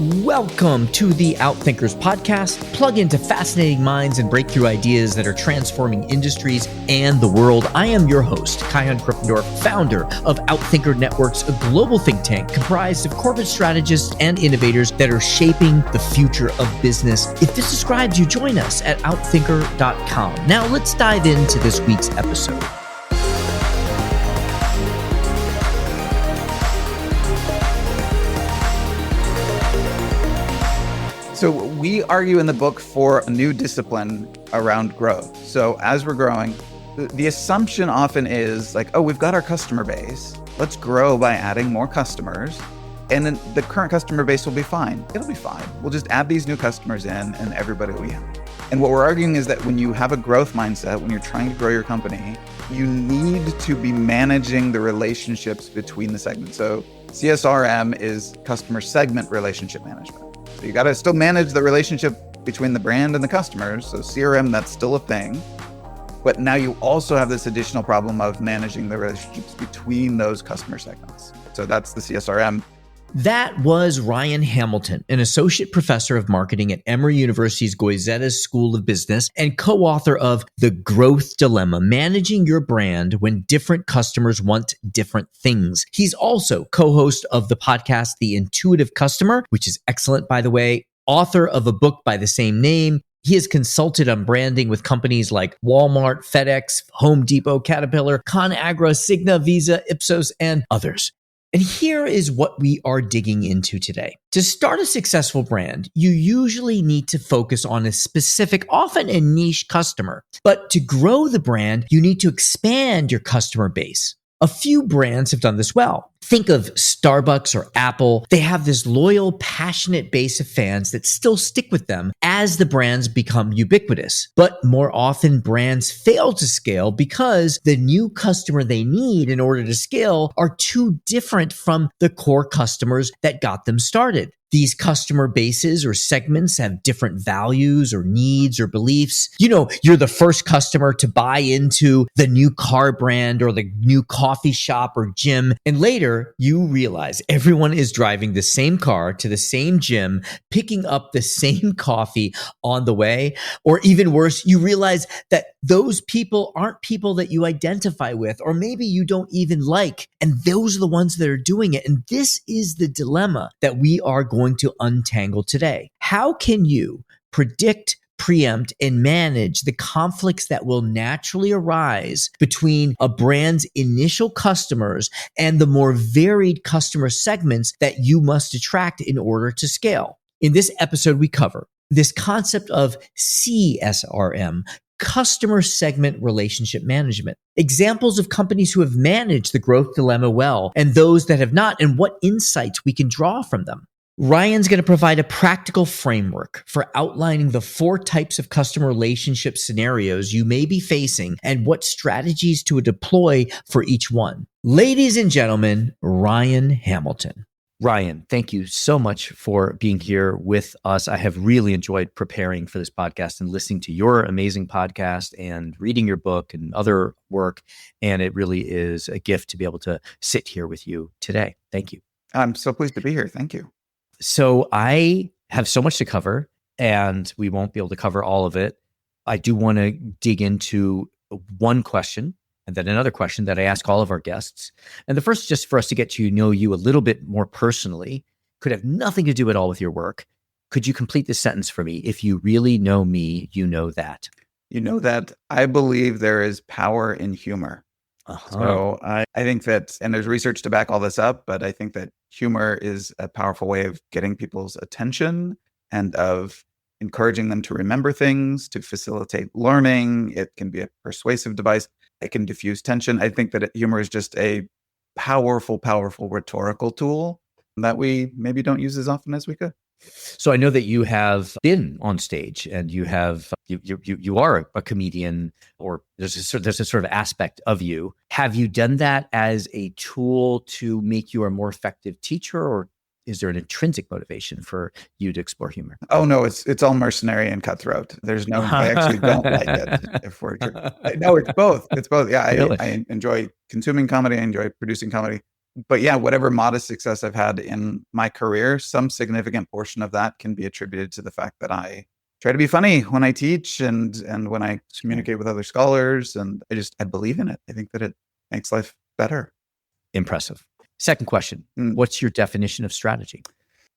Welcome to the Outthinkers podcast. Plug into fascinating minds and breakthrough ideas that are transforming industries and the world. I am your host, Kian Krippendorf, founder of Outthinker Networks, a global think tank comprised of corporate strategists and innovators that are shaping the future of business. If this describes you, join us at outthinker.com. Now let's dive into this week's episode. So we argue in the book for a new discipline around growth. So as we're growing, the assumption often is like, oh, we've got our customer base. Let's grow by adding more customers. And then the current customer base will be fine. It'll be fine. We'll just add these new customers in and everybody will be happy. And what we're arguing is that when you have a growth mindset, when you're trying to grow your company, you need to be managing the relationships between the segments. So CSRM is customer segment relationship management. So you got to still manage the relationship between the brand and the customers. So CRM, that's still a thing. But now you also have this additional problem of managing the relationships between those customer segments. So that's the CSRM. That was Ryan Hamilton, an associate professor of marketing at Emory University's Goizueta School of Business and co-author of The Growth Dilemma, Managing Your Brand When Different Customers Want Different Things. He's also co-host of the podcast, The Intuitive Customer, which is excellent, by the way, author of a book by the same name. He has consulted on branding with companies like Walmart, FedEx, Home Depot, Caterpillar, ConAgra, Cigna, Visa, Ipsos, and others. And here is what we are digging into today. To start a successful brand, you usually need to focus on a specific, often a niche customer. But to grow the brand, you need to expand your customer base. A few brands have done this well. Think of Starbucks or Apple. They have this loyal, passionate base of fans that still stick with them as the brands become ubiquitous. But more often, brands fail to scale because the new customer they need in order to scale are too different from the core customers that got them started. These customer bases or segments have different values or needs or beliefs. You know, you're the first customer to buy into the new car brand or the new coffee shop or gym. And later you realize everyone is driving the same car to the same gym, picking up the same coffee on the way. Or even worse, you realize that those people aren't people that you identify with, or maybe you don't even like. And those are the ones that are doing it. And this is the dilemma that we are going to untangle today. How can you predict, preempt, and manage the conflicts that will naturally arise between a brand's initial customers and the more varied customer segments that you must attract in order to scale? In this episode, we cover this concept of CSRM, customer segment relationship management, examples of companies who have managed the growth dilemma well and those that have not, and what insights we can draw from them. Ryan's going to provide a practical framework for outlining the 4 types of customer relationship scenarios you may be facing and what strategies to deploy for each one. Ladies and gentlemen, Ryan Hamilton. Ryan, thank you so much for being here with us. I have really enjoyed preparing for this podcast and listening to your amazing podcast and reading your book and other work. And it really is a gift to be able to sit here with you today. Thank you. I'm so pleased to be here. Thank you. So I have so much to cover and we won't be able to cover all of it. I do want to dig into one question and then another question that I ask all of our guests. And the first, just for us to get to know you a little bit more personally, could have nothing to do at all with your work. Could you complete this sentence for me? If you really know me, you know that. You know that I believe there is power in humor. So I think that, and there's research to back all this up, but I think that humor is a powerful way of getting people's attention and of encouraging them to remember things, to facilitate learning. It can be a persuasive device. It can diffuse tension. I think that humor is just a powerful, powerful rhetorical tool that we maybe don't use as often as we could. So I know that you have been on stage and you are a comedian, or there's a sort of aspect of you. Have you done that as a tool to make you a more effective teacher, or is there an intrinsic motivation for you to explore humor? Oh no, it's all mercenary and cutthroat. There's no, I actually don't like it. No, it's both. It's both. Yeah, Really? I enjoy consuming comedy. I enjoy producing comedy. But yeah, whatever modest success I've had in my career, some significant portion of that can be attributed to the fact that I try to be funny when I teach and when I communicate with other scholars. And I believe in it. I think that it makes life better. Impressive. Second question. Mm. What's your definition of strategy?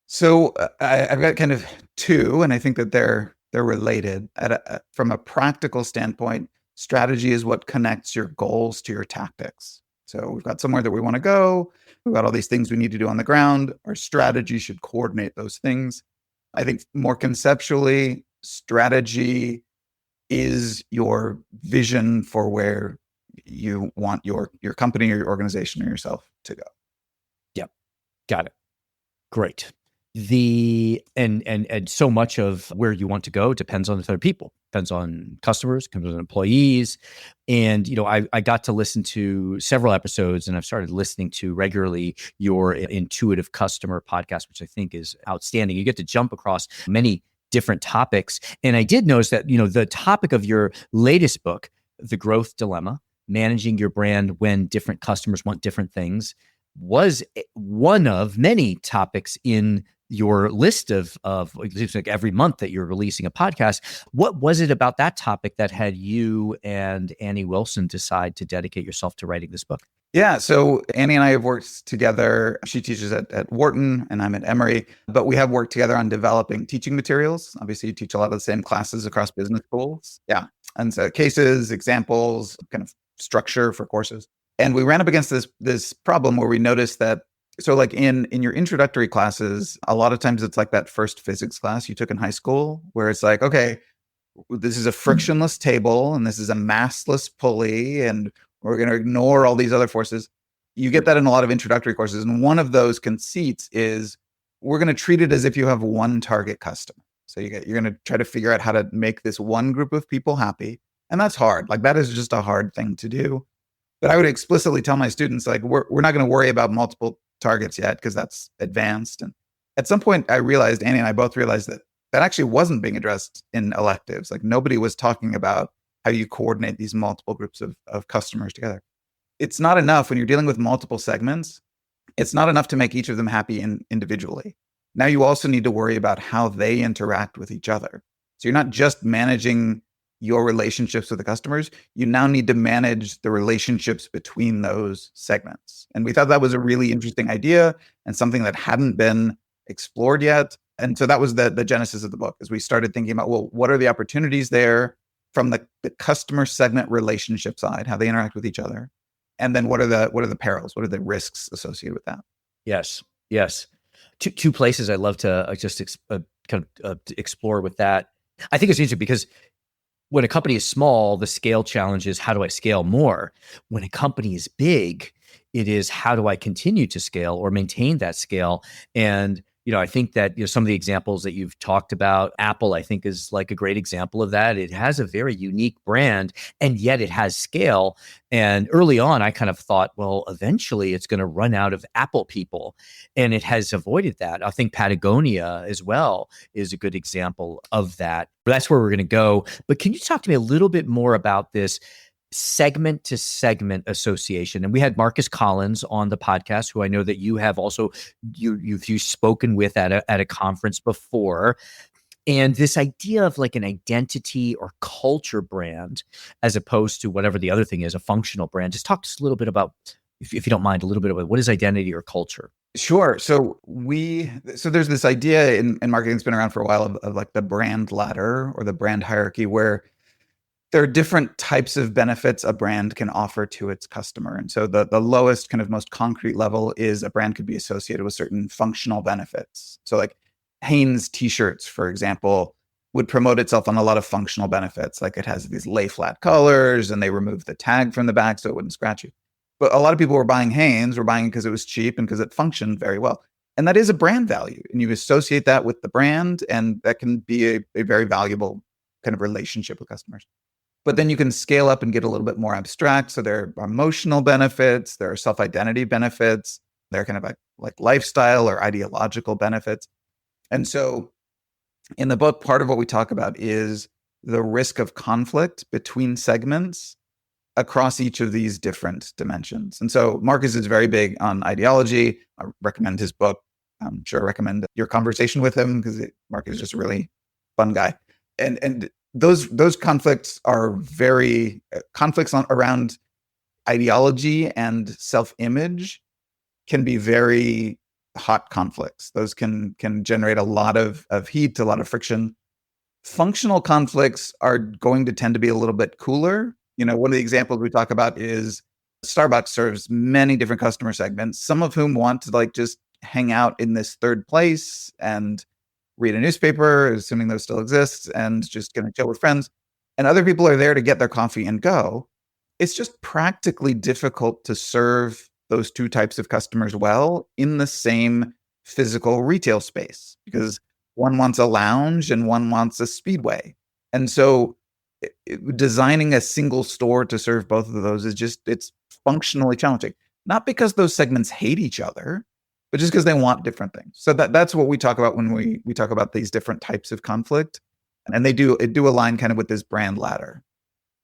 So I've got kind of two, and I think that they're related. From a practical standpoint, strategy is what connects your goals to your tactics. So we've got somewhere that we want to go. We've got all these things we need to do on the ground. Our strategy should coordinate those things. I think more conceptually, strategy is your vision for where you want your company or your organization or yourself to go. Yep. Got it. Great. And so much of where you want to go depends on other people, depends on customers, depends on employees. And, I got to listen to several episodes, and I've started listening to regularly your Intuitive Customer podcast, which I think is outstanding. You get to jump across many different topics. And I did notice that, the topic of your latest book, The Growth Dilemma, managing your brand when different customers want different things, was one of many topics in your list of it seems like every month that you're releasing a podcast. What was it about that topic that had you and Annie Wilson decide to dedicate yourself to writing this book? Yeah, so Annie and I have worked together. She teaches at Wharton and I'm at Emory, but we have worked together on developing teaching materials. Obviously, you teach a lot of the same classes across business schools. Yeah. And so cases, examples, kind of structure for courses. And we ran up against this problem where we noticed that, so like in your introductory classes, a lot of times it's like that first physics class you took in high school, where it's like, okay, this is a frictionless table and this is a massless pulley and we're going to ignore all these other forces. You get that in a lot of introductory courses. And one of those conceits is we're going to treat it as if you have one target customer. So you're going to try to figure out how to make this one group of people happy. And that's hard. Like that is just a hard thing to do. But I would explicitly tell my students, like, we're not going to worry about multiple targets yet because that's advanced. And at some point I realized, Annie and I both realized that actually wasn't being addressed in electives. Like nobody was talking about how you coordinate these multiple groups of customers together. It's not enough when you're dealing with multiple segments. It's not enough to make each of them happy individually. Now you also need to worry about how they interact with each other. So you're not just managing your relationships with the customers, you now need to manage the relationships between those segments. And we thought that was a really interesting idea and something that hadn't been explored yet. And so that was the genesis of the book, as we started thinking about, well, what are the opportunities there from the customer segment relationship side, how they interact with each other? And then what are the perils? What are the risks associated with that? Yes. Two places I'd love to explore with that. I think it's interesting because when a company is small, the scale challenge is how do I scale more? When a company is big, it is how do I continue to scale or maintain that scale? And I think that some of the examples that you've talked about, Apple, I think is like a great example of that. It has a very unique brand, and yet it has scale. And early on, I kind of thought, well, eventually it's going to run out of Apple people, and it has avoided that. I think Patagonia as well is a good example of that. That's where we're going to go. But can you talk to me a little bit more about this segment to segment association? And we had Marcus Collins on the podcast, who I know that you have also you've spoken with at a conference before. And this idea of like an identity or culture brand, as opposed to whatever the other thing is, a functional brand. Just talk to us a little bit about, if you don't mind, a little bit about what is identity or culture. Sure. So there's this idea in marketing that's been around for a while of like the brand ladder or the brand hierarchy, where there are different types of benefits a brand can offer to its customer. And so the lowest, kind of most concrete level is a brand could be associated with certain functional benefits. So like Hanes t-shirts, for example, would promote itself on a lot of functional benefits. Like it has these lay flat colors and they remove the tag from the back so it wouldn't scratch you. But a lot of people were buying Hanes, were buying it because it was cheap and because it functioned very well. And that is a brand value. And you associate that with the brand, and that can be a very valuable kind of relationship with customers. But then you can scale up and get a little bit more abstract. So there are emotional benefits, there are self-identity benefits, there are kind of like lifestyle or ideological benefits. And so in the book, part of what we talk about is the risk of conflict between segments across each of these different dimensions. And so Marcus is very big on ideology. I recommend his book. I'm sure I recommend your conversation with him because Marcus is just a really fun guy. And those conflicts are very conflicts around ideology and self-image can be very hot conflicts. Those can generate a lot of heat, a lot of friction. Functional conflicts are going to tend to be a little bit cooler. One of the examples we talk about is Starbucks serves many different customer segments, some of whom want to like just hang out in this third place and read a newspaper, assuming those still exist, and just gonna chill with friends. And other people are there to get their coffee and go. It's just practically difficult to serve those two types of customers well in the same physical retail space because one wants a lounge and one wants a speedway. And so designing a single store to serve both of those it's functionally challenging. Not because those segments hate each other, but just because they want different things. So that's what we talk about when we talk about these different types of conflict. And it do align kind of with this brand ladder.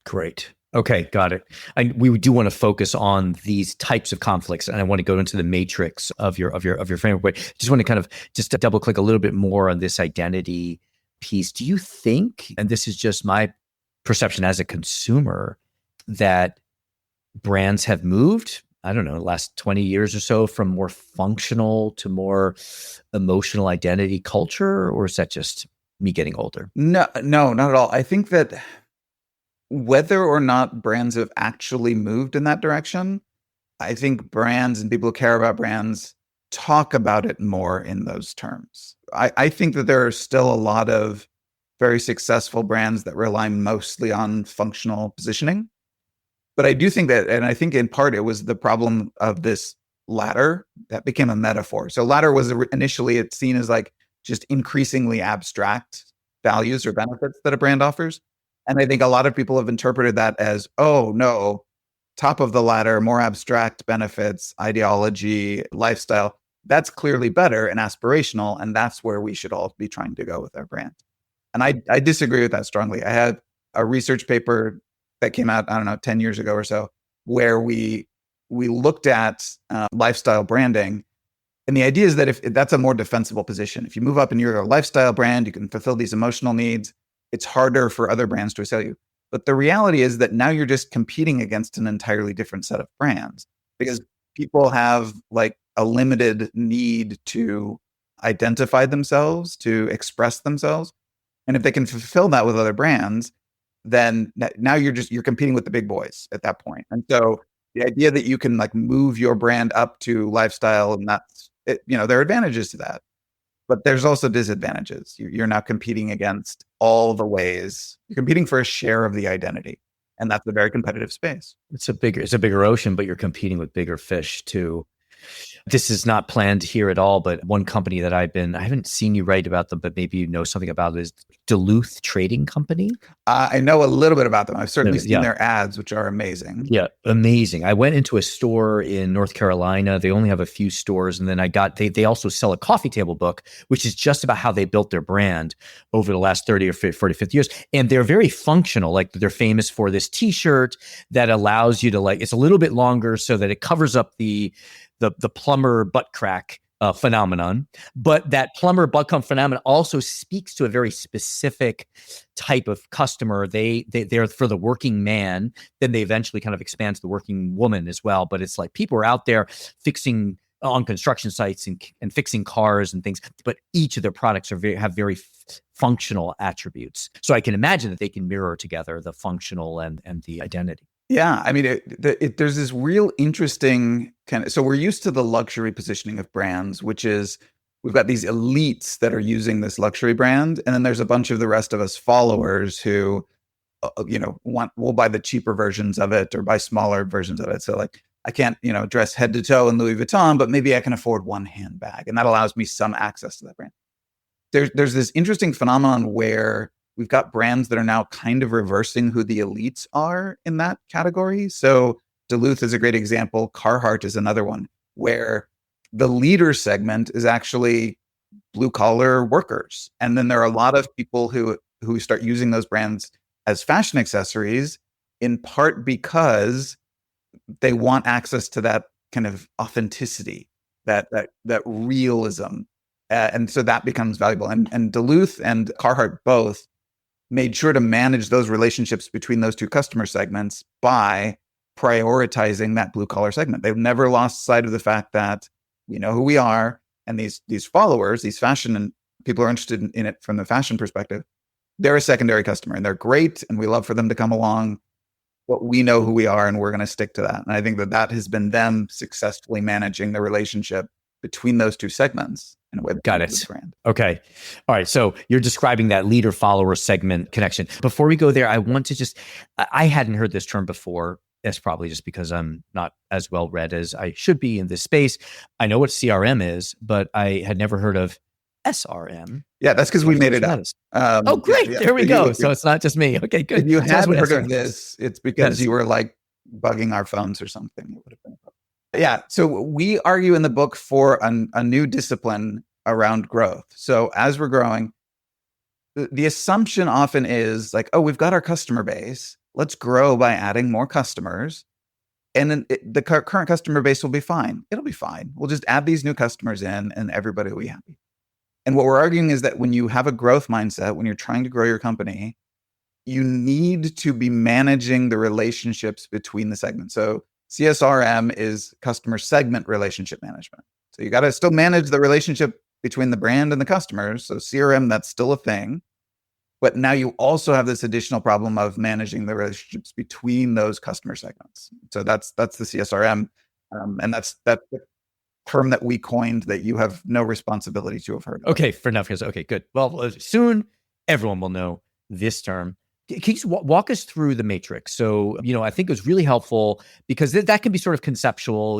Great. Okay, got it. And we do want to focus on these types of conflicts, and I want to go into the matrix of your framework. But just want to kind of just to double click a little bit more on this identity piece. Do you think, and this is just my perception as a consumer, that brands have moved, I don't know, the last 20 years or so from more functional to more emotional identity culture, or is that just me getting older? No, not at all. I think that whether or not brands have actually moved in that direction, I think brands and people who care about brands talk about it more in those terms. I think that there are still a lot of very successful brands that rely mostly on functional positioning. But I do think that, and I think in part it was the problem of this ladder that became a metaphor. So ladder was initially it's seen as like just increasingly abstract values or benefits that a brand offers. And I think a lot of people have interpreted that as, oh no, top of the ladder, more abstract benefits, ideology, lifestyle. That's clearly better and aspirational. And that's where we should all be trying to go with our brand. And I disagree with that strongly. I had a research paper that came out, I don't know, 10 years ago or so, where we looked at lifestyle branding. And the idea is that if that's a more defensible position, if you move up and you're a lifestyle brand, you can fulfill these emotional needs. It's harder for other brands to sell you. But the reality is that now you're just competing against an entirely different set of brands because people have like a limited need to identify themselves, to express themselves. And if they can fulfill that with other brands, then now you're competing with the big boys at that point. And so the idea that you can like move your brand up to lifestyle, and that's it, there are advantages to that. But there's also disadvantages. You're now competing against all the ways. You're competing for a share of the identity. And that's a very competitive space. It's a bigger ocean, but you're competing with bigger fish too. This is not planned here at all, but one company that I haven't seen you write about them, but maybe you know something about it, is Duluth Trading Company. I know a little bit about them. I've certainly seen their ads, which are amazing. Yeah, amazing. I went into a store in North Carolina. They only have a few stores. And then they also sell a coffee table book, which is just about how they built their brand over the last 30 or 40, 50 years. And they're very functional. Like they're famous for this t-shirt that allows you to it's a little bit longer so that it covers up the plumber butt crack phenomenon, but that plumber butt crack phenomenon also speaks to a very specific type of customer. They're for the working man. Then they eventually kind of expand to the working woman as well. But it's like people are out there fixing on construction sites and fixing cars and things. But each of their products have very functional attributes. So I can imagine that they can mirror together the functional and the identity. Yeah, I mean, there's this real interesting kind of, so we're used to the luxury positioning of brands, which is we've got these elites that are using this luxury brand. And then there's a bunch of the rest of us followers who, will buy the cheaper versions of it or buy smaller versions of it. So like, I can't, dress head to toe in Louis Vuitton, but maybe I can afford one handbag. And that allows me some access to that brand. There's this interesting phenomenon where we've got brands that are now kind of reversing who the elites are in that category. So Duluth is a great example. Carhartt is another one where the leader segment is actually blue collar workers. And then there are a lot of people who start using those brands as fashion accessories in part because they want access to that kind of authenticity, that realism. And so that becomes valuable. And Duluth and Carhartt both made sure to manage those relationships between those two customer segments by prioritizing that blue collar segment. They've never lost sight of the fact that we know who we are, and these followers, these fashion and people are interested in it from the fashion perspective. They're a secondary customer, and they're great, and we love for them to come along. But we know who we are, and we're going to stick to that. And I think that has been them successfully managing the relationship between those two segments in a way that Got benefits it. the brand. Okay. All right. So you're describing that leader follower segment connection. Before we go there, I want to I hadn't heard this term before. That's probably just because I'm not as well read as I should be in this space. I know what CRM is, but I had never heard of SRM. Yeah, that's because we made it up. Oh, great. Yeah. There we go. So it's not just me. Okay, good. If you So that's hadn't what heard SRM of is. this, it's because you were like bugging our phones or something. It would have been. Yeah. So we argue in the book for a new discipline around growth. So as we're growing, the assumption often is like, oh, we've got our customer base. Let's grow by adding more customers. And then the current customer base will be fine. It'll be fine. We'll just add these new customers in and everybody will be happy. And what we're arguing is that when you have a growth mindset, when you're trying to grow your company, you need to be managing the relationships between the segments. So CSRM is customer segment relationship management. So you got to still manage the relationship between the brand and the customers. So CRM, that's still a thing. But now you also have this additional problem of managing the relationships between those customer segments. So that's the CSRM. And that's the term that we coined that you have no responsibility to have heard of. Okay, fair enough. Okay, good. Well, soon everyone will know this term. Can you just walk us through the matrix? So, I think it was really helpful because that can be sort of conceptual.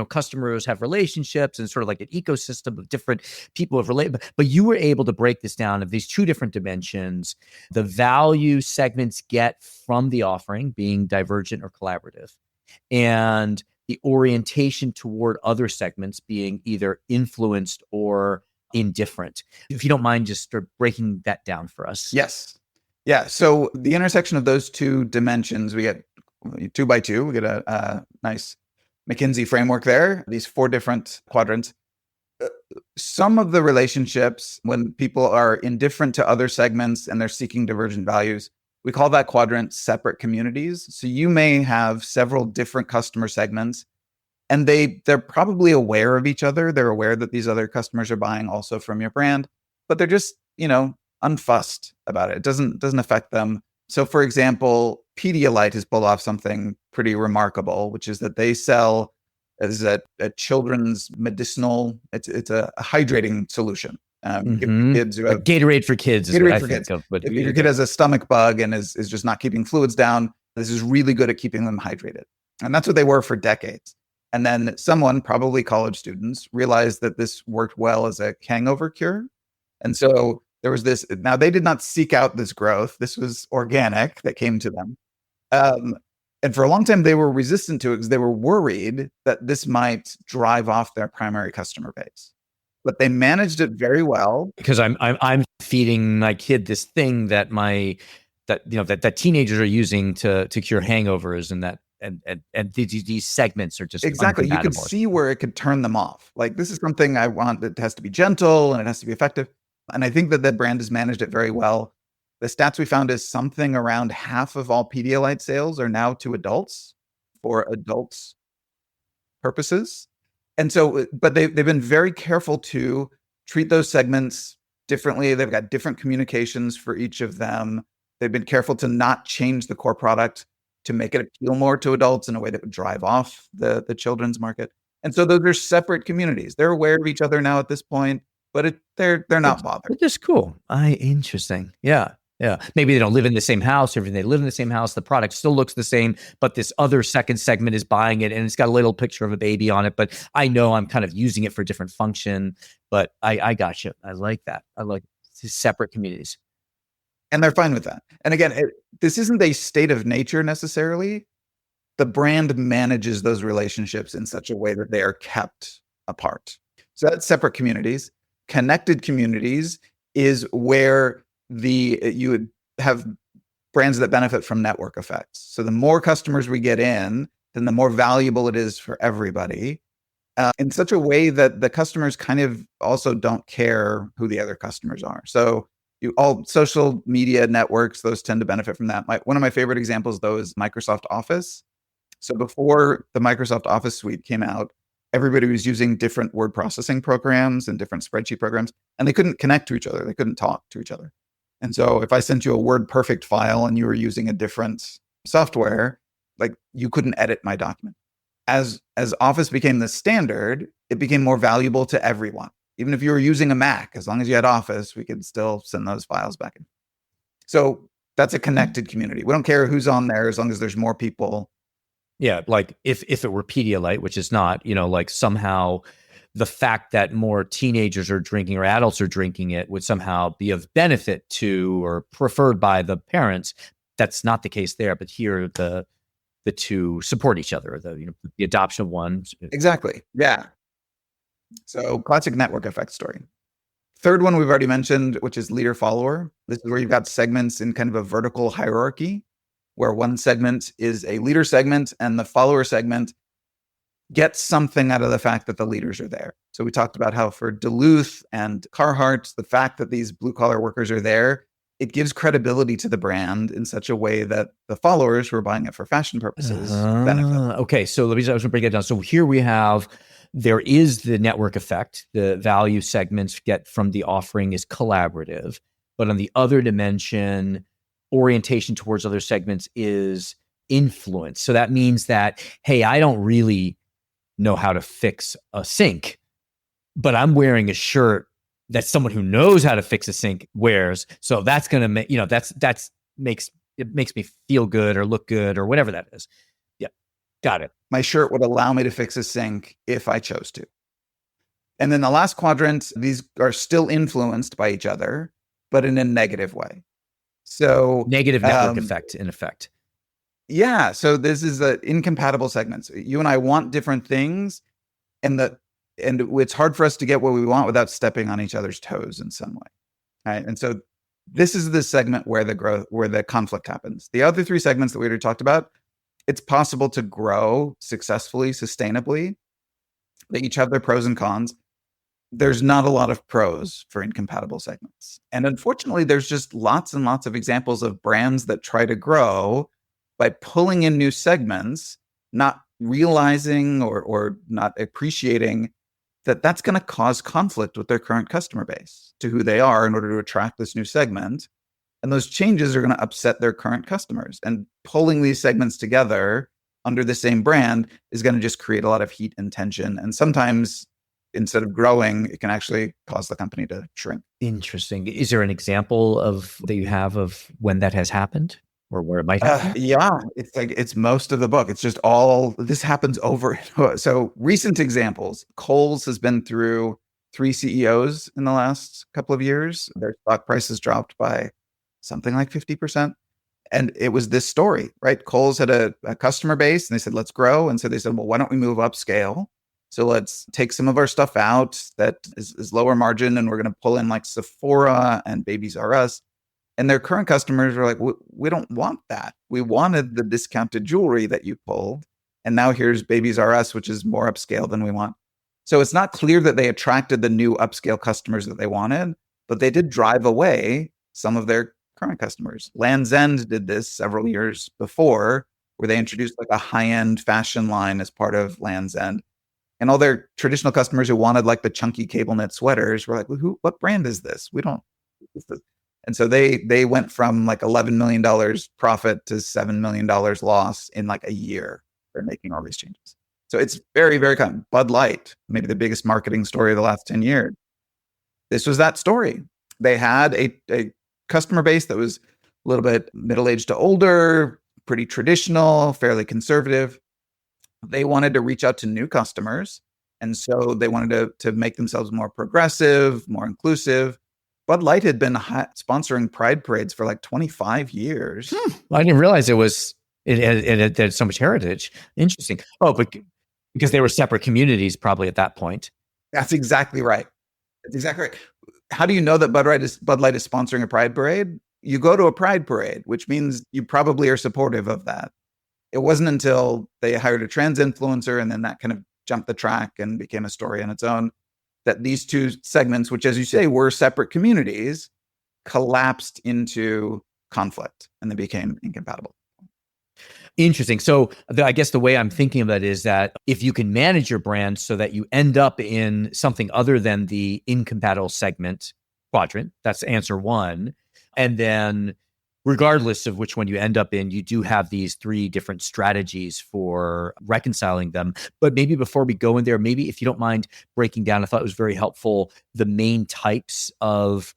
Customers have relationships and sort of like an ecosystem of different people have related. But you were able to break this down of these two different dimensions: the value segments get from the offering being divergent or collaborative, and the orientation toward other segments being either influenced or indifferent. If you don't mind just start breaking that down for us. Yes. Yeah. So the intersection of those two dimensions, we get 2 by 2. We get a nice McKinsey framework there, these 4 different quadrants. Some of the relationships, when people are indifferent to other segments and they're seeking divergent values, we call that quadrant separate communities. So you may have several different customer segments, and they're probably aware of each other. They're aware that these other customers are buying also from your brand, but they're just, unfussed about it. It doesn't affect them. So for example, Pedialyte has pulled off something pretty remarkable, which is that they sell as a children's medicinal, it's a hydrating solution. Give kids who have Gatorade for kids is what I think of. But if your kid has a stomach bug and is just not keeping fluids down, this is really good at keeping them hydrated. And that's what they were for decades. And then someone, probably college students, realized that this worked well as a hangover cure. And so there was this. Now, they did not seek out this growth. This was organic that came to them. And for a long time, they were resistant to it because they were worried that this might drive off their primary customer base. But they managed it very well. Because I'm feeding my kid this thing that that teenagers are using to cure hangovers, and these segments are just exactly. You could see where it could turn them off. Like, this is something I want that has to be gentle and it has to be effective. And I think that the brand has managed it very well. The stats we found is something around half of all Pedialyte sales are now to adults for adults purposes. And so, but they've been very careful to treat those segments differently. They've got different communications for each of them. They've been careful to not change the core product to make it appeal more to adults in a way that would drive off the children's market. And so those are separate communities. They're aware of each other now at this point, but they're not bothered. It's just cool. Interesting. Yeah. Yeah. Maybe they don't live in the same house. They live in the same house. The product still looks the same, but this other second segment is buying it and it's got a little picture of a baby on it. But I know I'm kind of using it for different function, but I got you. I like that. I like separate communities. And they're fine with that. And again, this isn't a state of nature necessarily. The brand manages those relationships in such a way that they are kept apart. So that's separate communities. Connected communities is where you would have brands that benefit from network effects. So the more customers we get in, then the more valuable it is for everybody. In such a way that the customers kind of also don't care who the other customers are. So all social media networks, those tend to benefit from that. One of my favorite examples, though, is Microsoft Office. So before the Microsoft Office suite came out, everybody was using different word processing programs and different spreadsheet programs, and they couldn't connect to each other. They couldn't talk to each other. And so if I sent you a WordPerfect file and you were using a different software, like you couldn't edit my document. As Office became the standard, it became more valuable to everyone. Even if you were using a Mac, as long as you had Office, we could still send those files back in. So that's a connected community. We don't care who's on there as long as there's more people. Yeah, like if it were Pedialyte, which is not, like somehow the fact that more teenagers are drinking or adults are drinking it would somehow be of benefit to or preferred by the parents. That's not the case there. But here, the two support each other. The adoption of one. Exactly. Yeah. So classic network effect story. Third one we've already mentioned, which is leader follower. This is where you've got segments in kind of a vertical hierarchy, where one segment is a leader segment and the follower segment gets something out of the fact that the leaders are there. So we talked about how for Duluth and Carhartt, the fact that these blue collar workers are there, it gives credibility to the brand in such a way that the followers who are buying it for fashion purposes benefit. Okay, so I was going to break it down. So here there is the network effect. The value segments get from the offering is collaborative, but on the other dimension, orientation towards other segments is influence. So that means that, hey, I don't really know how to fix a sink, but I'm wearing a shirt that someone who knows how to fix a sink wears. So that's going to make, makes me feel good or look good or whatever that is. Yeah. Got it. My shirt would allow me to fix a sink if I chose to. And then the last quadrant, these are still influenced by each other, but in a negative way. So negative network effect, in effect. Yeah. So this is the incompatible segments. You and I want different things, and it's hard for us to get what we want without stepping on each other's toes in some way. Right. And so this is the segment where the conflict happens. The other three segments that we already talked about, it's possible to grow successfully, sustainably. They each have their pros and cons. There's not a lot of pros for incompatible segments. And unfortunately, there's just lots and lots of examples of brands that try to grow by pulling in new segments, not realizing or not appreciating that that's going to cause conflict with their current customer base to who they are in order to attract this new segment. And those changes are going to upset their current customers. And pulling these segments together under the same brand is going to just create a lot of heat and tension. And sometimes instead of growing, it can actually cause the company to shrink. Interesting. Is there an example that you have of when that has happened or where it might happen? Yeah, it's most of the book. It's just this happens over. So recent examples, Kohl's has been through 3 CEOs in the last couple of years. Their stock prices dropped by something like 50%. And it was this story, right? Kohl's had a customer base and they said, let's grow. And so they said, well, why don't we move upscale? So let's take some of our stuff out that is lower margin, and we're going to pull in like Sephora and Babies R Us. And their current customers are like, we don't want that. We wanted the discounted jewelry that you pulled. And now here's Babies R Us, which is more upscale than we want. So it's not clear that they attracted the new upscale customers that they wanted, but they did drive away some of their current customers. Land's End did this several years before, where they introduced like a high-end fashion line as part of Land's End. And all their traditional customers who wanted like the chunky cable knit sweaters were like, well, what brand is this? We don't. And so they went from like $11 million profit to $7 million loss in like a year for making all these changes. So it's very, very common. Bud Light, maybe the biggest marketing story of the last 10 years. This was that story. They had a customer base that was a little bit middle-aged to older, pretty traditional, fairly conservative. They wanted to reach out to new customers. And so they wanted to make themselves more progressive, more inclusive. Bud Light had been sponsoring pride parades for like 25 years. I didn't realize it had so much heritage. Interesting. Oh, but because they were separate communities probably at that point. That's exactly right. That's exactly right. How do you know that Bud Light is sponsoring a pride parade? you go to a pride parade, which means you probably are supportive of that. It wasn't until they hired a trans influencer and then that kind of jumped the track and became a story on its own that these two segments, which, as you say, were separate communities, collapsed into conflict and they became incompatible. Interesting. So I guess the way I'm thinking of that is that if you can manage your brand so that you end up in something other than the incompatible segment quadrant, that's answer one. And then regardless of which one you end up in, you do have these three different strategies for reconciling them. But maybe before we go in there, maybe if you don't mind breaking down, I thought it was very helpful, the main types of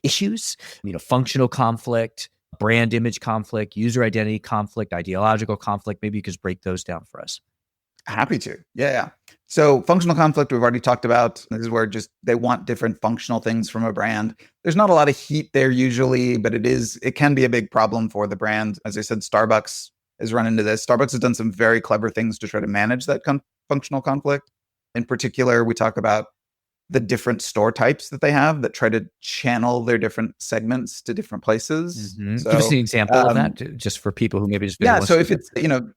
issues, functional conflict, brand image conflict, user identity conflict, ideological conflict. Maybe you could break those down for us. Happy to. Yeah. So functional conflict, we've already talked about. This is where just they want different functional things from a brand. There's not a lot of heat there usually, but it can be a big problem for the brand. As I said, Starbucks has run into this. Starbucks has done some very clever things to try to manage that functional conflict. In particular, we talk about the different store types that they have that try to channel their different segments to different places. Mm-hmm. So, give us an example of that, just for people who maybe just so if it's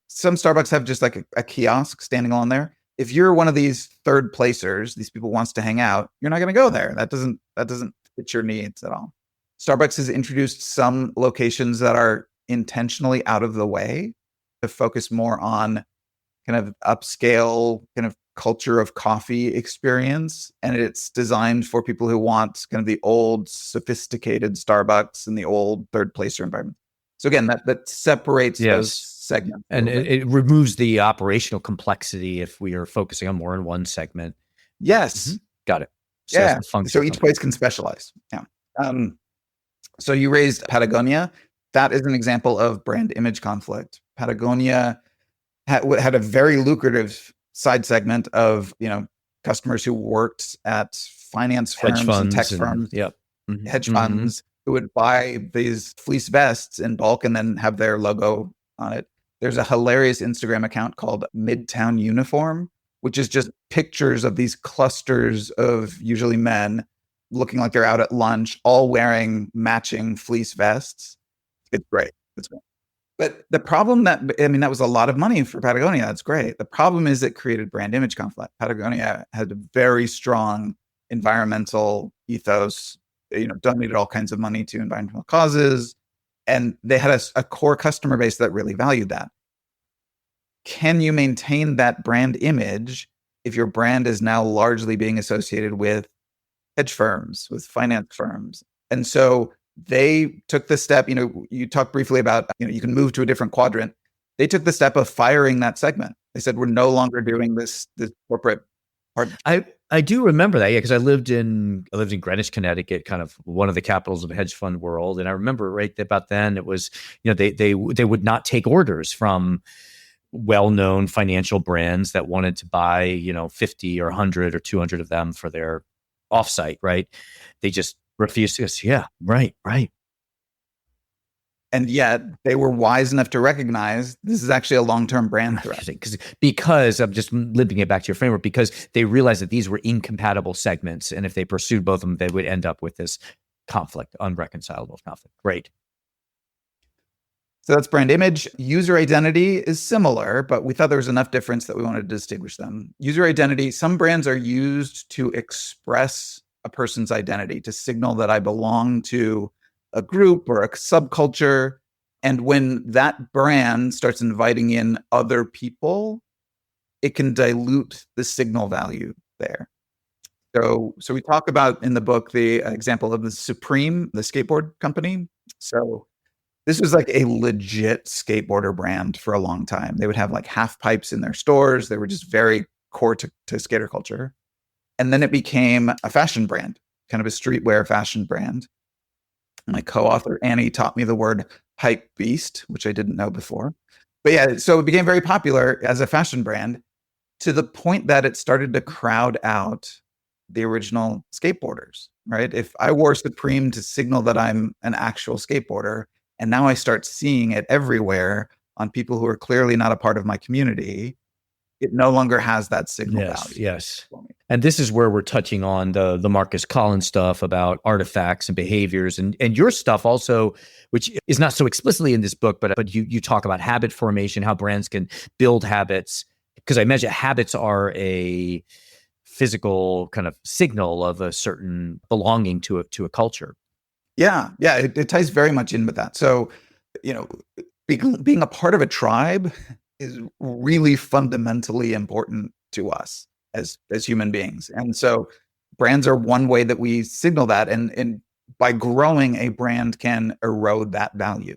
some Starbucks have just like a kiosk standing on there. If you're one of these third placers, these people wants to hang out, you're not going to go there. That doesn't fit your needs at all. Starbucks has introduced some locations that are intentionally out of the way to focus more on kind of upscale kind of culture of coffee experience. And it's designed for people who want kind of the old sophisticated Starbucks and the old third placer environment. So again, that separates those segments. And it removes the operational complexity if we are focusing on more in one segment. Yes. Mm-hmm. Got it. So so each place can specialize. Yeah. So you raised Patagonia. That is an example of brand image conflict. Patagonia had a very lucrative side segment of customers who worked at finance firms and tech firms, hedge funds who would buy these fleece vests in bulk and then have their logo on it. There's a hilarious Instagram account called Midtown Uniform, which is just pictures of these clusters of usually men looking like they're out at lunch, all wearing matching fleece vests. It's great. It's great. But the problem that was a lot of money for Patagonia. That's great. The problem is it created brand image conflict. Patagonia had a very strong environmental ethos. They, donated all kinds of money to environmental causes. And they had a core customer base that really valued that. Can you maintain that brand image if your brand is now largely being associated with hedge firms, with finance firms? And so they took the step, you talked briefly about, you can move to a different quadrant. They took the step of firing that segment. They said, we're no longer doing this corporate part. I do remember that, because I lived in Greenwich, Connecticut, kind of one of the capitals of the hedge fund world. And I remember right about then it was, they would not take orders from well-known financial brands that wanted to buy, 50 or 100 or 200 of them for their offsite, right? They just refused to say, yeah, right. And yet they were wise enough to recognize this is actually a long-term brand threat. Because I'm just linking it back to your framework, because they realized that these were incompatible segments. And if they pursued both of them, they would end up with this conflict, unreconcilable conflict. Great. So that's brand image. User identity is similar, but we thought there was enough difference that we wanted to distinguish them. User identity, some brands are used to express a person's identity, to signal that I belong to a group or a subculture. And when that brand starts inviting in other people, it can dilute the signal value there. So we talk about in the book the example of the Supreme, the skateboard company. So this was like a legit skateboarder brand for a long time. They would have like half pipes in their stores. They were just very core to skater culture. And then it became a fashion brand, kind of a streetwear fashion brand. My co-author, Annie, taught me the word hype beast, which I didn't know before. But yeah, so it became very popular as a fashion brand to the point that it started to crowd out the original skateboarders, right? If I wore Supreme to signal that I'm an actual skateboarder, and now I start seeing it everywhere on people who are clearly not a part of my community, it no longer has that signal Yes, value. yes. And this is where we're touching on the Marcus Collins stuff about artifacts and behaviors, and your stuff also, which is not so explicitly in this book, but you talk about habit formation, how brands can build habits, because I imagine habits are a physical kind of signal of a certain belonging to a culture. Yeah, it ties very much in with that. So, being a part of a tribe is really fundamentally important to us as human beings. And so brands are one way that we signal that. And by growing, a brand can erode that value.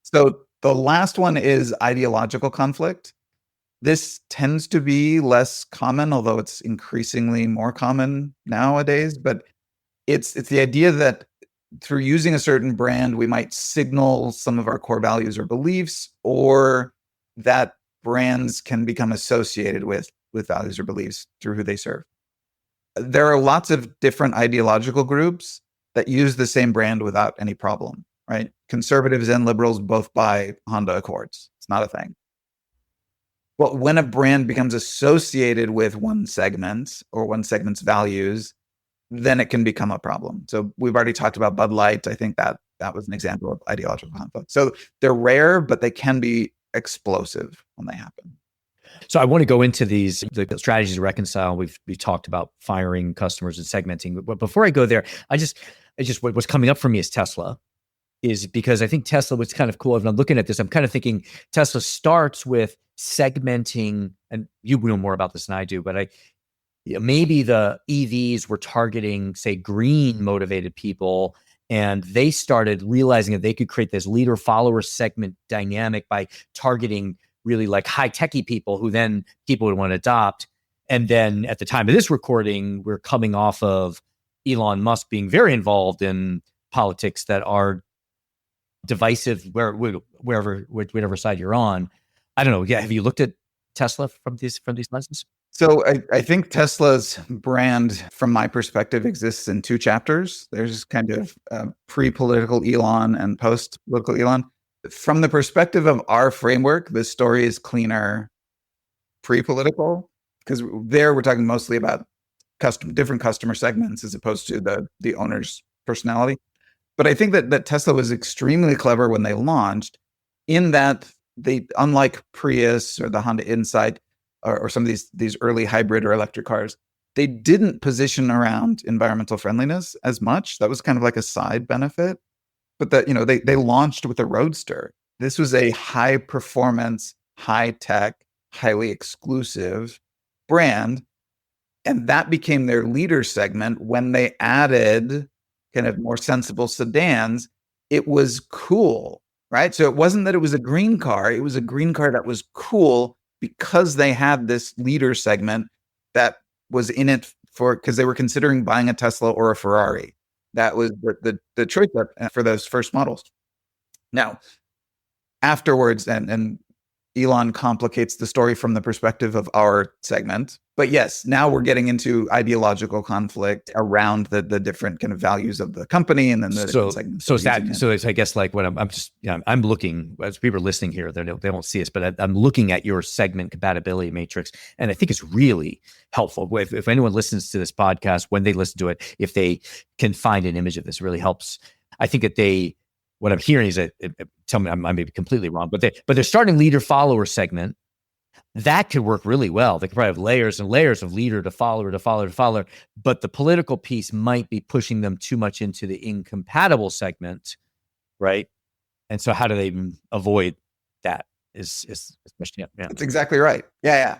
So the last one is ideological conflict. This tends to be less common, although it's increasingly more common nowadays. But it's the idea that through using a certain brand, we might signal some of our core values or beliefs, or that brands can become associated with values or beliefs through who they serve. There are lots of different ideological groups that use the same brand without any problem, right? Conservatives and liberals both buy Honda Accords. It's not a thing. But when a brand becomes associated with one segment or one segment's values, then it can become a problem. So we've already talked about Bud Light. I think that was an example of ideological conflict. So they're rare, but they can be explosive when they happen. So I want to go into the strategies to reconcile. We've talked about firing customers and segmenting, but before I go there, I just what's coming up for me is Tesla, is because I think Tesla was kind of cool. If I'm looking at this, I'm kind of thinking Tesla starts with segmenting, and you know more about this than I do, but maybe the EVs were targeting, say, green motivated people, and they started realizing that they could create this leader follower segment dynamic by targeting really like high techy people who then people would want to adopt. And then at the time of this recording, we're coming off of Elon Musk being very involved in politics that are divisive whatever side you're on. I don't know. Yeah. Have you looked at Tesla from these lenses? So I think Tesla's brand, from my perspective, exists in two chapters. There's kind of pre-political Elon and post-political Elon. From the perspective of our framework, the story is cleaner pre-political, because there we're talking mostly about different customer segments as opposed to the owner's personality. But I think that Tesla was extremely clever when they launched, in that they, unlike Prius or the Honda Insight, or some of these early hybrid or electric cars, they didn't position around environmental friendliness as much. That was kind of like a side benefit. But they launched with a Roadster. This was a high performance, high tech, highly exclusive brand. And that became their leader segment. When they added kind of more sensible sedans, it was cool, right? So it wasn't that it was a green car. It was a green car that was cool, because they had this leader segment that was in it because they were considering buying a Tesla or a Ferrari. That was the choice for those first models. Now, afterwards, and Elon complicates the story from the perspective of our segment. But yes, now we're getting into ideological conflict around the different kind of values of the company, and then the segments. So it's I guess like what I'm looking, as people are listening here, they don't see us, but I'm looking at your segment compatibility matrix, and I think it's really helpful. If anyone listens to this podcast, when they listen to it, if they can find an image of this, it really helps. I think that what I'm hearing is that, tell me I may be completely wrong, but they're starting leader follower segment. That could work really well. They could probably have layers and layers of leader to follower to follower to follower, but the political piece might be pushing them too much into the incompatible segment, right? And so how do they avoid that? Is yeah. That's exactly right. Yeah.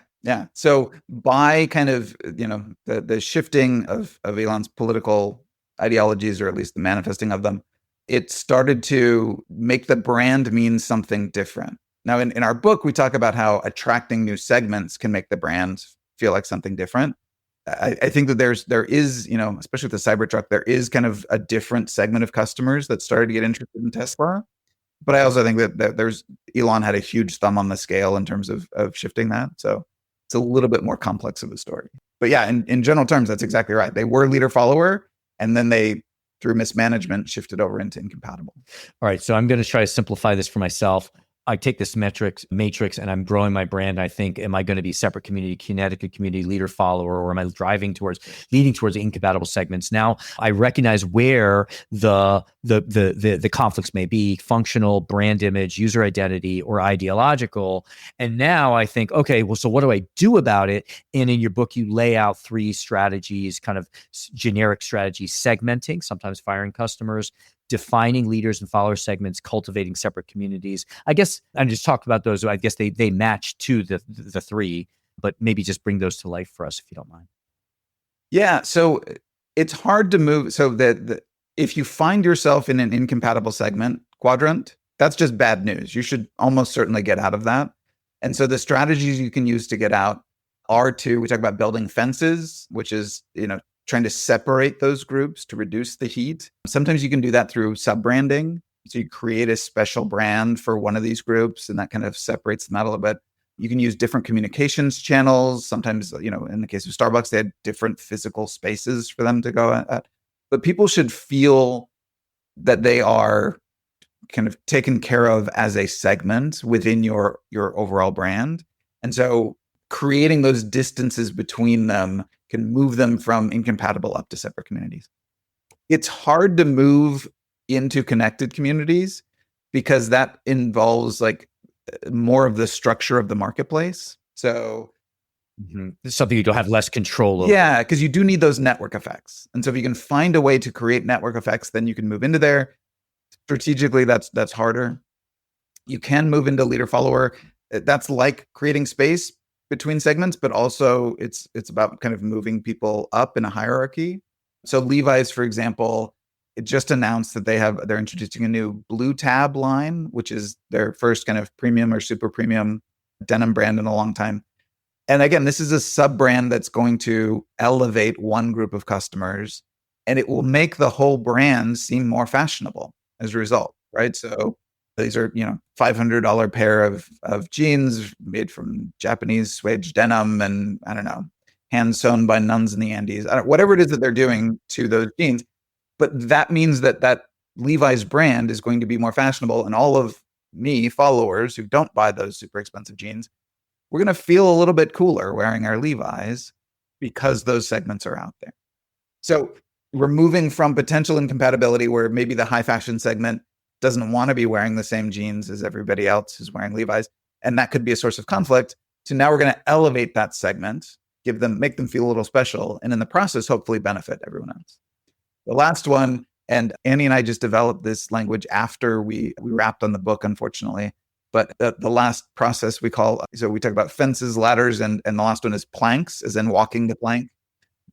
So by kind of the shifting of Elon's political ideologies, or at least the manifesting of them, it started to make the brand mean something different. Now, in our book, we talk about how attracting new segments can make the brand feel like something different. I think that there is, especially with the Cybertruck, there is kind of a different segment of customers that started to get interested in Tesla. But I also think that Elon had a huge thumb on the scale in terms of shifting that. So it's a little bit more complex of a story. But yeah, in general terms, that's exactly right. They were leader follower, and then they, through mismanagement, shifted over into incompatible. All right. So I'm going to try to simplify this for myself. I take this matrix and I'm growing my brand. I think, am I going to be separate community, kinetic community, leader, follower, or am I leading towards incompatible segments? Now I recognize where the conflicts may be: functional, brand image, user identity, or ideological. And now I think, okay, well, so what do I do about it? And in your book, you lay out 3 strategies, kind of generic strategies: segmenting, sometimes firing customers; defining leaders and follower segments; cultivating separate communities. I guess I just talked about those. I guess they match to the 3, but maybe just bring those to life for us if you don't mind. Yeah. So it's hard to move. So that if you find yourself in an incompatible segment quadrant, that's just bad news. You should almost certainly get out of that. And so the strategies you can use to get out are we talk about building fences, which is, trying to separate those groups to reduce the heat. Sometimes you can do that through sub-branding. So you create a special brand for one of these groups, and that kind of separates them out a little bit. You can use different communications channels. Sometimes, in the case of Starbucks, they had different physical spaces for them to go at. But people should feel that they are kind of taken care of as a segment within your overall brand. And so creating those distances between them can move them from incompatible up to separate communities. It's hard to move into connected communities because that involves like more of the structure of the marketplace. So It's something you don't have less control over. Yeah, because you do need those network effects. And so if you can find a way to create network effects, then you can move into there. Strategically, that's harder. You can move into leader follower. That's like creating space between segments, but also it's about kind of moving people up in a hierarchy. So Levi's, for example, it just announced that they're introducing a new Blue Tab line, which is their first kind of premium or super premium denim brand in a long time. And again, this is a sub brand that's going to elevate one group of customers, and it will make the whole brand seem more fashionable as a result, right? So these are, $500 pair of jeans made from Japanese suede denim, and I don't know, hand sewn by nuns in the Andes, whatever it is that they're doing to those jeans. But that means that Levi's brand is going to be more fashionable, and all of me followers who don't buy those super expensive jeans, we're going to feel a little bit cooler wearing our Levi's because those segments are out there. So we're moving from potential incompatibility where maybe the high fashion segment doesn't want to be wearing the same jeans as everybody else who's wearing Levi's, and that could be a source of conflict. So now we're going to elevate that segment, make them feel a little special, and in the process, hopefully benefit everyone else. The last one, and Annie and I just developed this language after we wrapped on the book, unfortunately. But the last process we talk about fences, ladders, and the last one is planks, as in walking the plank.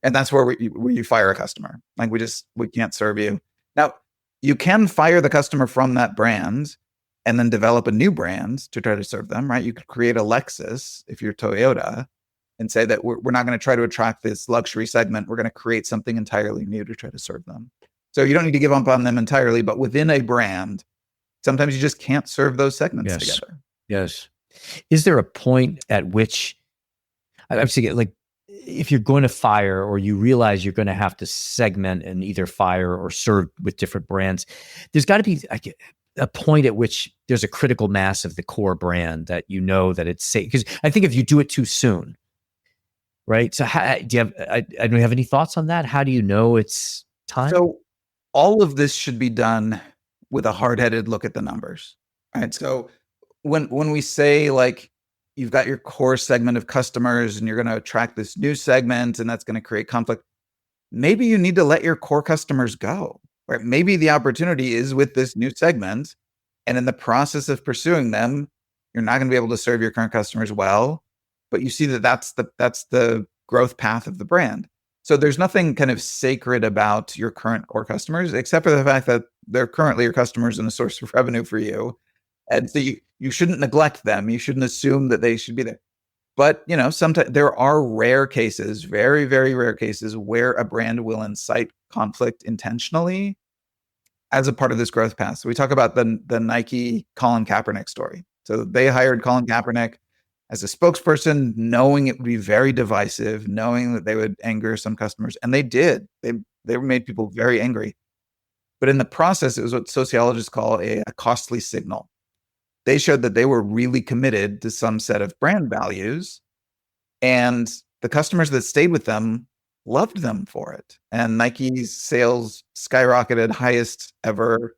And that's where you fire a customer. Like we can't serve you. Now, you can fire the customer from that brand and then develop a new brand to try to serve them, right? You could create a Lexus if you're Toyota and say that we're not going to try to attract this luxury segment. We're going to create something entirely new to try to serve them. So you don't need to give up on them entirely, but within a brand, sometimes you just can't serve those segments together. Yes. Is there a point at which I'm saying, like, if you're going to fire or you realize you're going to have to segment and either fire or serve with different brands, there's got to be a point at which there's a critical mass of the core brand that that it's safe? Because I think if you do it too soon, right? So do you have any thoughts on that? How do you know it's time? So all of this should be done with a hard-headed look at the numbers, right? So when we say like you've got your core segment of customers and you're going to attract this new segment and that's going to create conflict, maybe you need to let your core customers go, right? Maybe the opportunity is with this new segment, and in the process of pursuing them, you're not going to be able to serve your current customers well, but you see that's the growth path of the brand. So there's nothing kind of sacred about your current core customers, except for the fact that they're currently your customers and a source of revenue for you. And so you shouldn't neglect them. You shouldn't assume that they should be there. But, sometimes there are rare cases, very, very rare cases where a brand will incite conflict intentionally as a part of this growth path. So we talk about the Nike Colin Kaepernick story. So they hired Colin Kaepernick as a spokesperson, knowing it would be very divisive, knowing that they would anger some customers. And they did. They made people very angry. But in the process, it was what sociologists call a costly signal. they showed that they were really committed to some set of brand values, and the customers that stayed with them loved them for it. And Nike's sales skyrocketed, highest ever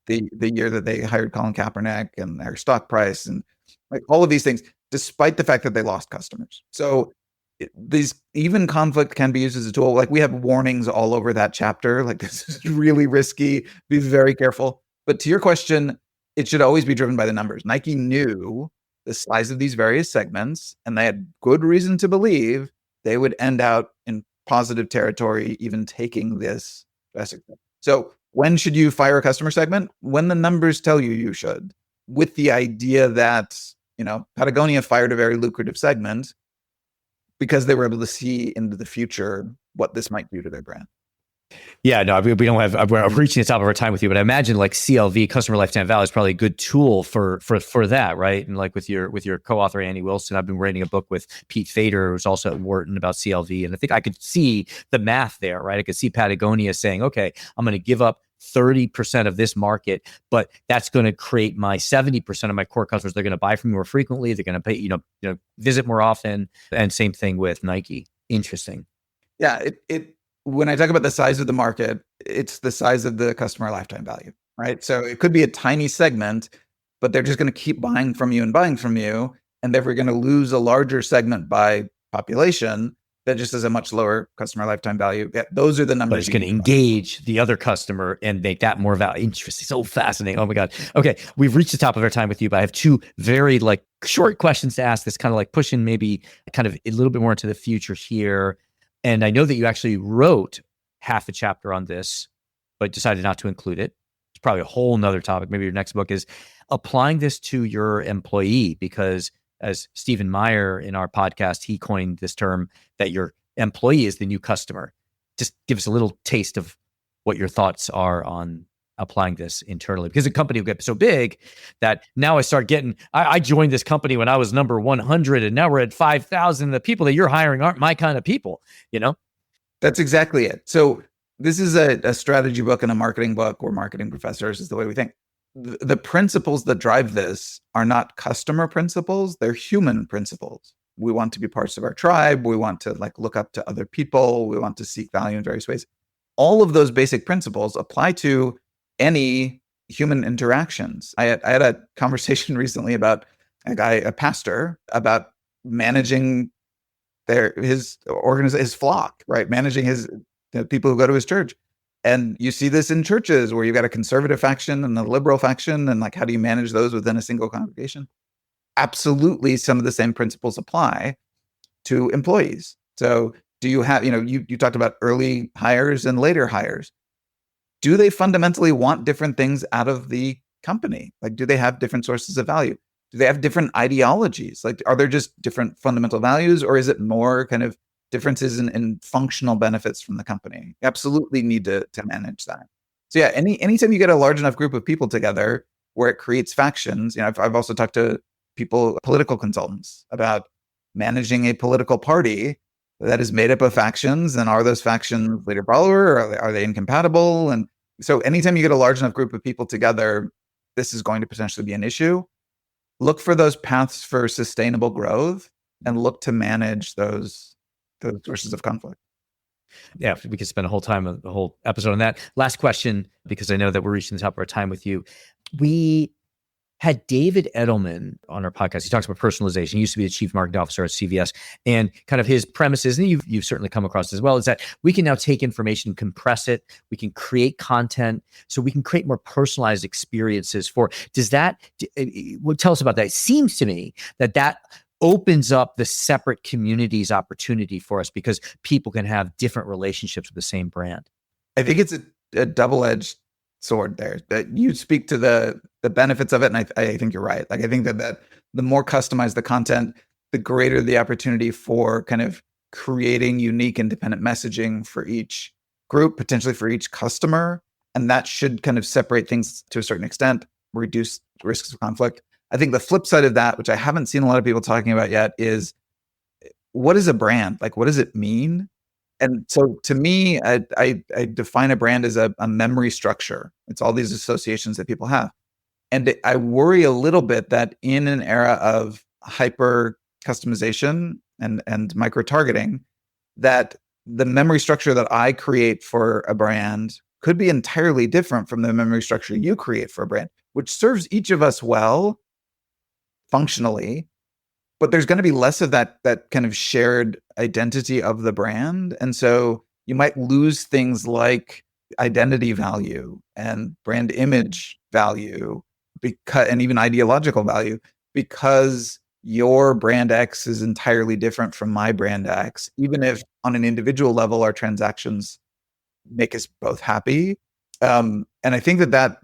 the year that they hired Colin Kaepernick, and their stock price, and like all of these things, despite the fact that they lost customers. So these even conflict can be used as a tool. Like we have warnings all over that chapter. Like this is really risky. Be very careful. But to your question, it should always be driven by the numbers. Nike knew the size of these various segments, and they had good reason to believe they would end out in positive territory, even taking this. So when should you fire a customer segment? When the numbers tell you you should, with the idea that, Patagonia fired a very lucrative segment because they were able to see into the future what this might do to their brand. Yeah, no, we don't have. We're reaching the top of our time with you, but I imagine like CLV, customer lifetime value, is probably a good tool for that, right? And like with your co-author Annie Wilson, I've been writing a book with Pete Fader, who's also at Wharton, about CLV, and I think I could see the math there, right? I could see Patagonia saying, okay, I'm going to give up 30% of this market, but that's going to create my 70% of my core customers. They're going to buy from me more frequently. They're going to pay, visit more often, and same thing with Nike. Interesting. Yeah, it when I talk about the size of the market, it's the size of the customer lifetime value, right? So it could be a tiny segment, but they're just going to keep buying from you, and they're going to lose a larger segment by population that just has a much lower customer lifetime value. Yeah, those are the numbers. But it's going to engage the other customer and make that more value. Interesting. So fascinating. Oh my God. Okay. We've reached the top of our time with you, but I have two very short questions to ask. This kind of pushing maybe kind of a little bit more into the future here. And I know that you actually wrote half a chapter on this, but decided not to include it. It's probably a whole nother topic. Maybe your next book is applying this to your employee, because as Stephen Meyer in our podcast, he coined this term that your employee is the new customer. Just give us a little taste of what your thoughts are on applying this internally, because the company will get so big that now I joined this company when I was number 100, and now we're at 5,000. The people that you're hiring aren't my kind of people, That's exactly it. So this is a strategy book and a marketing book. We're marketing professors, is the way we think. The principles that drive this are not customer principles. They're human principles. We want to be parts of our tribe. We want to look up to other people. We want to seek value in various ways. All of those basic principles apply to any human interactions. I had a conversation recently about a pastor, about managing his flock, right? Managing the people who go to his church. And you see this in churches where you've got a conservative faction and a liberal faction, and how do you manage those within a single congregation? Absolutely, some of the same principles apply to employees. So do you have, you talked about early hires and later hires. Do they fundamentally want different things out of the company? Do they have different sources of value? Do they have different ideologies? Are there just different fundamental values, or is it more kind of differences in functional benefits from the company? You absolutely need to manage that. So yeah, anytime you get a large enough group of people together where it creates factions, I've also talked to political consultants about managing a political party that is made up of factions, and are those factions leader follower, or are they incompatible? And so anytime you get a large enough group of people together, this is going to potentially be an issue. Look for those paths for sustainable growth, and look to manage those sources of conflict. Yeah, we could spend a whole episode on that. Last question, because I know that we're reaching the top of our time with you. We had David Edelman on our podcast. He talks about personalization. He used to be the chief marketing officer at CVS, and kind of his premises, and you've certainly come across as well, is that we can now take information, compress it, we can create content, so we can create more personalized experiences for. Tell us about that. It seems to me that opens up the separate communities opportunity for us, because people can have different relationships with the same brand. I think it's a double-edged sword there. That you speak to the benefits of it, and I think you're right. I think that the more customized the content, the greater the opportunity for kind of creating unique independent messaging for each group, potentially for each customer, and that should kind of separate things to a certain extent, reduce risks of conflict. I think the flip side of that, which I haven't seen a lot of people talking about yet, is what is a brand? What does it mean? And so to me, I define a brand as a memory structure. It's all these associations that people have. And I worry a little bit that in an era of hyper customization and micro targeting, that the memory structure that I create for a brand could be entirely different from the memory structure you create for a brand, which serves each of us well functionally, but there's going to be less of that kind of shared identity of the brand. And so you might lose things like identity value and brand image value and even ideological value, because your brand X is entirely different from my brand X, even if on an individual level our transactions make us both happy. And I think that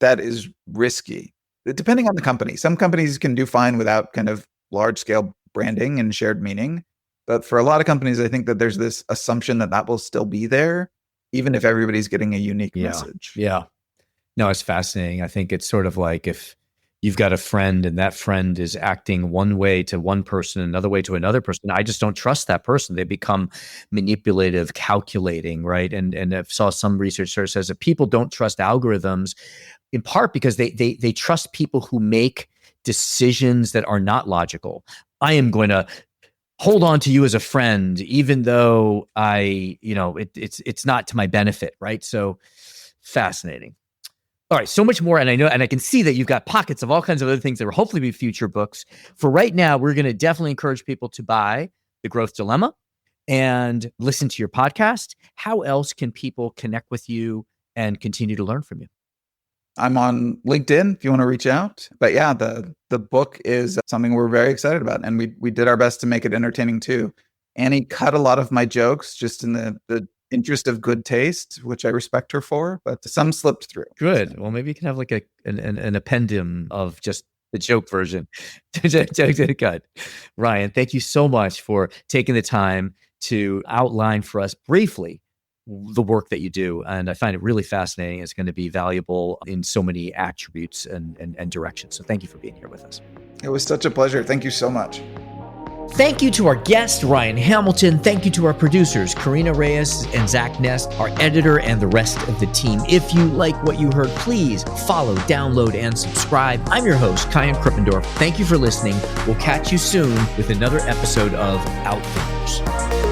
is risky, depending on the company. Some companies can do fine without kind of large scale branding and shared meaning. But for a lot of companies, I think that there's this assumption that will still be there, even if everybody's getting a unique message. Yeah. No, it's fascinating. I think it's sort of like if you've got a friend and that friend is acting one way to one person, another way to another person, I just don't trust that person. They become manipulative, calculating, right? And I've saw some research that says that people don't trust algorithms in part because they trust people who make decisions that are not logical. I am going to hold on to you as a friend, even though it's not to my benefit, right? So fascinating. All right, so much more. And I know, and I can see that you've got pockets of all kinds of other things that will hopefully be future books. For right now, we're going to definitely encourage people to buy The Growth Dilemma and listen to your podcast. How else can people connect with you and continue to learn from you? I'm on LinkedIn if you want to reach out. But yeah, the book is something we're very excited about. And we did our best to make it entertaining too. Annie cut a lot of my jokes just in the interest of good taste, which I respect her for, but some slipped through. Good. Well, maybe you can have like an appendum of just the joke version. Good. Ryan, thank you so much for taking the time to outline for us briefly the work that you do. And I find it really fascinating. It's going to be valuable in so many attributes and directions. So thank you for being here with us. It was such a pleasure. Thank you so much. Thank you to our guest, Ryan Hamilton. Thank you to our producers, Karina Reyes and Zach Nest, our editor, and the rest of the team. If you like what you heard, please follow, download, and subscribe. I'm your host, Kyan Krippendorf. Thank you for listening. We'll catch you soon with another episode of Outfielders.